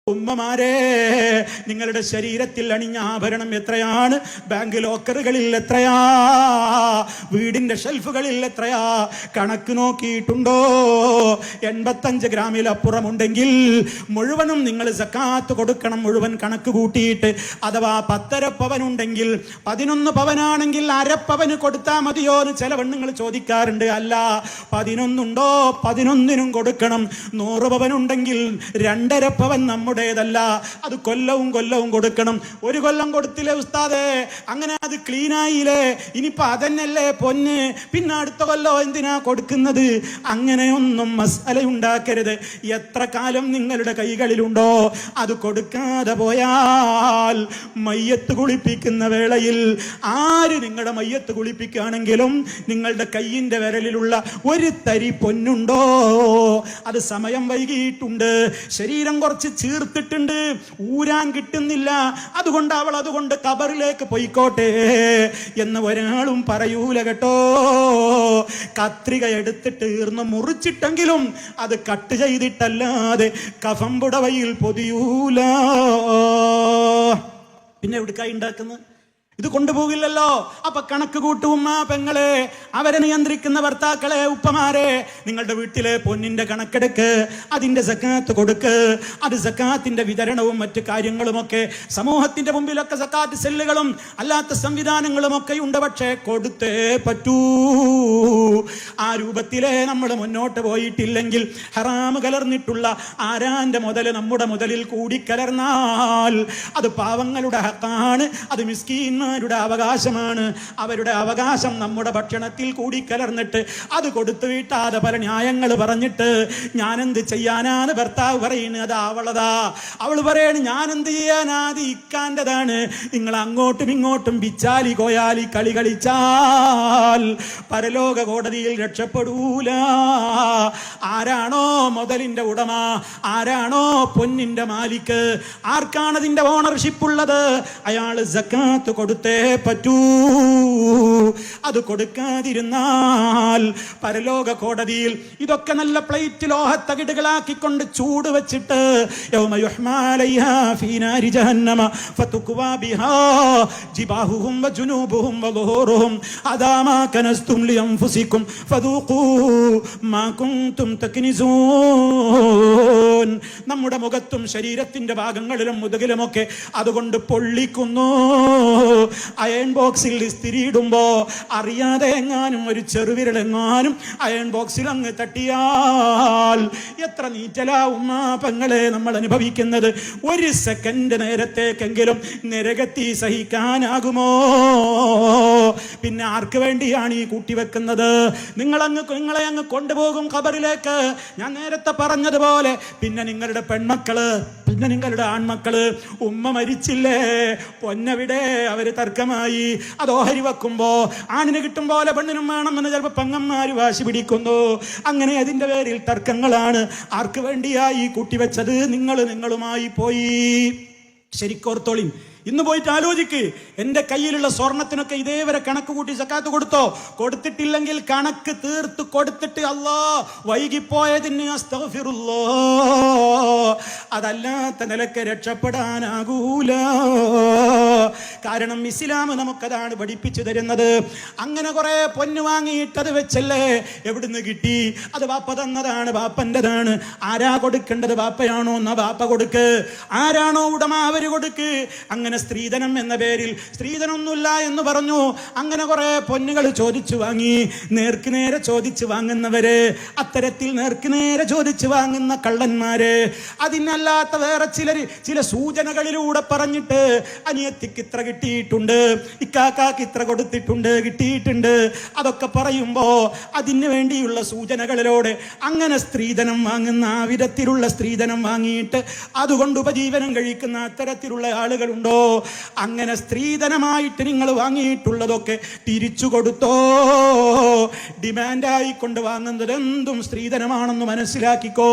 ഉമ്മമാരെ, നിങ്ങളുടെ ശരീരത്തിൽ അണിഞ്ഞ ആഭരണം എത്രയാണ്? ബാങ്ക് ലോക്കറുകളിൽ എത്രയാ? വീടിന്റെ ഷെൽഫുകളിൽ എത്രയാ? കണക്ക് നോക്കിയിട്ടുണ്ടോ? 85 ഗ്രാമിലപ്പുറമുണ്ടെങ്കിൽ മുഴുവനും നിങ്ങൾ സക്കാത്ത് കൊടുക്കണം, മുഴുവൻ കണക്ക് കൂട്ടിയിട്ട്. അഥവാ 10.5 പവനുണ്ടെങ്കിൽ 11 പവനാണെങ്കിൽ അരപ്പവന് കൊടുത്താൽ മതിയോ എന്ന് ചില പെണ്ണുങ്ങൾ ചോദിക്കാറുണ്ട്. അല്ല, 11 ഉണ്ടോ 11നും കൊടുക്കണം. 100 പവനുണ്ടെങ്കിൽ 2.5 പവൻ നമ്മുടെ ല്ല, അത് കൊല്ലവും കൊടുക്കണം. ഒരു കൊല്ലം കൊടുത്തില്ലേ ഉസ്താദേ, അങ്ങനെ അത് ക്ലീൻ ആയില്ലേ, ഇനിയിപ്പോ അതന്നെയല്ലേ പൊന്ന്, പിന്നെ അടുത്ത കൊല്ലം എന്തിനാ കൊടുക്കുന്നത്? അങ്ങനെയൊന്നും മസാല ഉണ്ടാക്കരുത്. എത്ര കാലം നിങ്ങളുടെ കൈകളിലുണ്ടോ അത് കൊടുക്കാതെ പോയാൽ മയ്യത്ത് കുളിപ്പിക്കുന്ന വേളയിൽ ആര് നിങ്ങളുടെ മയ്യത്ത് കുളിപ്പിക്കുകയാണെങ്കിലും നിങ്ങളുടെ കയ്യിന്റെ വിരലിലുള്ള ഒരു തരി പൊന്നുണ്ടോ, അത് സമയം വൈകിയിട്ടുണ്ട്, ശരീരം കുറച്ച് ചേർത്തിട്ടുണ്ട്, ഊരാൻ കിട്ടുന്നില്ല, അതുകൊണ്ട് കബറിലേക്ക് പോയിക്കോട്ടെ എന്ന് ഒരാളും പറയൂല കേട്ടോ. കത്രിക എടുത്തിട്ട് ഈർന്ന് മുറിച്ചിട്ടെങ്കിലും അത് കട്ട് ചെയ്തിട്ടല്ലാതെ കഫം പുടവയിൽ പൊതിയൂല. പിന്നെ എവിടേക്കായി ഉണ്ടാക്കുന്നത്? ഇത് കൊണ്ടുപോകില്ലല്ലോ. അപ്പൊ കണക്ക് കൂട്ടും ഉമ്മ പെങ്ങളെ, അവരെ നിയന്ത്രിക്കുന്ന ഭർത്താക്കളെ, ഉപ്പമാരെ, നിങ്ങളുടെ വീട്ടിലെ പൊന്നിന്റെ കണക്കെടുക്ക്, അതിന്റെ സക്കാത്ത് കൊടുക്ക്. അത് സക്കാത്തിന്റെ വിതരണവും മറ്റു കാര്യങ്ങളുമൊക്കെ സമൂഹത്തിന്റെ മുമ്പിലൊക്കെ സക്കാത്ത് സെല്ലുകളും അല്ലാത്ത സംവിധാനങ്ങളും ഒക്കെ ഉണ്ട്. പക്ഷേ കൊടുത്തേ പറ്റൂ. ആ രൂപത്തിലെ നമ്മൾ മുന്നോട്ട് പോയിട്ടില്ലെങ്കിൽ ഹറാമ് കലർന്നിട്ടുള്ള ആരാന്റെ മുതൽ നമ്മുടെ മുതലിൽ കൂടി കലർന്നാൽ അത് പാവങ്ങളുടെ ഹക്കാണ്, അത് മിസ്കീൻ രുടെ അവകാശമാണ്. അവരുടെ അവകാശം നമ്മുടെ ഭക്ഷണത്തിൽ കൂടി കലർന്നിട്ട് അത് കൊടുത്തു വീട്ടാതെ പല ന്യായങ്ങൾ പറഞ്ഞിട്ട് ഞാനെന്ത് ചെയ്യാനാണ് ഭർത്താവ് പറയുന്നത്? അത് അവളതാ. അവൾ പറയണ് ഞാനെന്ത് ചെയ്യാനാ, അത് ഇക്കാൻ്റെതാണ്. നിങ്ങൾ അങ്ങോട്ടും ഇങ്ങോട്ടും ബിച്ചാലി കോയാലി കളി കളിച്ചാൽ പരലോക കോടതിയിൽ രക്ഷപ്പെടൂല. ആരാണോ മുതലിന്റെ ഉടമ, ആരാണോ പൊന്നിന്റെ മാലിക്ക്, ആർക്കാണതിന്റെ ഓണർഷിപ്പ് ഉള്ളത്, അയാൾ സക്കാത്ത് കൊടുത്തേ പറ്റൂ. അത് കൊടുക്കാതിരുന്നാൽ പരലോക കോടതിയിൽ ഇതൊക്കെ നല്ല പ്ലേറ്റ് ലോഹത്തകിടുകളാക്കിക്കൊണ്ട് ചൂട് വെച്ചിട്ട് നമ്മുടെ മുഖത്തും ശരീരത്തിന്റെ ഭാഗങ്ങളിലും മുതുകിലുമൊക്കെ അതുകൊണ്ട് പൊള്ളിക്കുന്നു. അയൺ ബോക്സിൽ ഇസ്തിരി ഇടുമ്പോ അറിയാതെ എങ്ങാനും ഒരു ചെറുവിരലെങ്ങാനും അയൺ ബോക്സിൽ അങ്ങ് തട്ടിയാൽ എത്ര നീറ്റലാ ഉമ്മാ പെങ്ങളെ നമ്മൾ അനുഭവിക്കുന്നത്. ഒരു സെക്കൻഡ് നേരത്തേക്കെങ്കിലും നരകത്തി സഹിക്കാനാകുമോ? പിന്നെ ആർക്ക് വേണ്ടിയാണ് ഈ കൂട്ടിവെക്കുന്നത്? നിങ്ങളെ അങ്ങ് കൊണ്ടുപോകും ഖബറിലേക്ക്. ഞാൻ നേരത്തെ പറഞ്ഞതുപോലെ പിന്നെ നിങ്ങളുടെ പെൺമക്കള്, പിന്നെ നിങ്ങളുടെ ആൺമക്കള്, ഉമ്മ മരിച്ചില്ലേ, പൊന്നവിടെ, അവര് തർക്കമായി. അത് ഓഹരി വെക്കുമ്പോ ആണിന് കിട്ടും പോലെ പെണ്ണിനും വേണമെന്ന് ചിലപ്പോൾ പെങ്ങന്മാര് വാശി പിടിക്കുന്നു. അങ്ങനെ അതിന്റെ പേരിൽ തർക്കങ്ങളാണ്. ആർക്ക് വേണ്ടിയായി കൂട്ടിവെച്ചത്? നിങ്ങളുമായി പോയി. ശരിക്കോർത്തോളിൻ. ഇന്ന് പോയിട്ട് ആലോചിക്ക്, എന്റെ കയ്യിലുള്ള സ്വർണത്തിനൊക്കെ ഇതേവരെ കണക്ക് കൂട്ടി സക്കാത്ത് കൊടുത്തോ? കൊടുത്തിട്ടില്ലെങ്കിൽ കണക്ക് തീർത്ത് കൊടുത്തിട്ട് അല്ലാ വൈകിപ്പോയതിന് അസ്തഗ്ഫിറുല്ലാഹ്, അതല്ലാത്ത നിലക്ക് രക്ഷപ്പെടാനാകൂല. കാരണം ഇസ്ലാം നമുക്കതാണ് പഠിപ്പിച്ചു തരുന്നത്. അങ്ങനെ കുറെ പൊന്നു വാങ്ങിയിട്ടത് വെച്ചല്ലേ, എവിടുന്ന് കിട്ടി? അത് ബാപ്പ തന്നതാണ്, ബാപ്പൻ്റെതാണ്. ആരാ കൊടുക്കേണ്ടത്? ബാപ്പയാണോ? എന്നാ ബാപ്പ കൊടുക്ക്. ആരാണോ ഉടമ അവര് കൊടുക്ക്. അങ്ങനെ സ്ത്രീധനം എന്ന പേരിൽ സ്ത്രീധനമൊന്നുമില്ല എന്ന് പറഞ്ഞു. അങ്ങനെ കുറെ പൊന്നുകൾ ചോദിച്ചു വാങ്ങി. നേർക്കുനേരെ ചോദിച്ചു വാങ്ങുന്നവര്, അത്തരത്തിൽ നേർക്കുനേരെ ചോദിച്ചു വാങ്ങുന്ന കള്ളന്മാര്, അതിനല്ലാത്ത വേറെ ചില സൂചനകളിലൂടെ പറഞ്ഞിട്ട് അനിയത്തിക്ക് ഇത്ര കിട്ടിയിട്ടുണ്ട്, ഇക്കാക്കാക്ക് ഇത്ര കൊടുത്തിട്ടുണ്ട്, കിട്ടിയിട്ടുണ്ട്, അതൊക്കെ പറയുമ്പോ അതിന് വേണ്ടിയുള്ള സൂചനകളിലൂടെ അങ്ങനെ സ്ത്രീധനം വാങ്ങുന്ന, ആ വിധത്തിലുള്ള സ്ത്രീധനം വാങ്ങിയിട്ട് അതുകൊണ്ട് ഉപജീവനം കഴിക്കുന്ന അത്തരത്തിലുള്ള ആളുകളുണ്ടോ? അങ്ങനെ സ്ത്രീധനമായിട്ട് നിങ്ങൾ വാങ്ങിയിട്ടുള്ളതൊക്കെ തിരിച്ചു കൊടുത്തോ? ഡിമാൻഡായിക്കൊണ്ട് വാങ്ങുന്നത് എന്തും സ്ത്രീധനമാണെന്ന് മനസ്സിലാക്കിക്കോ.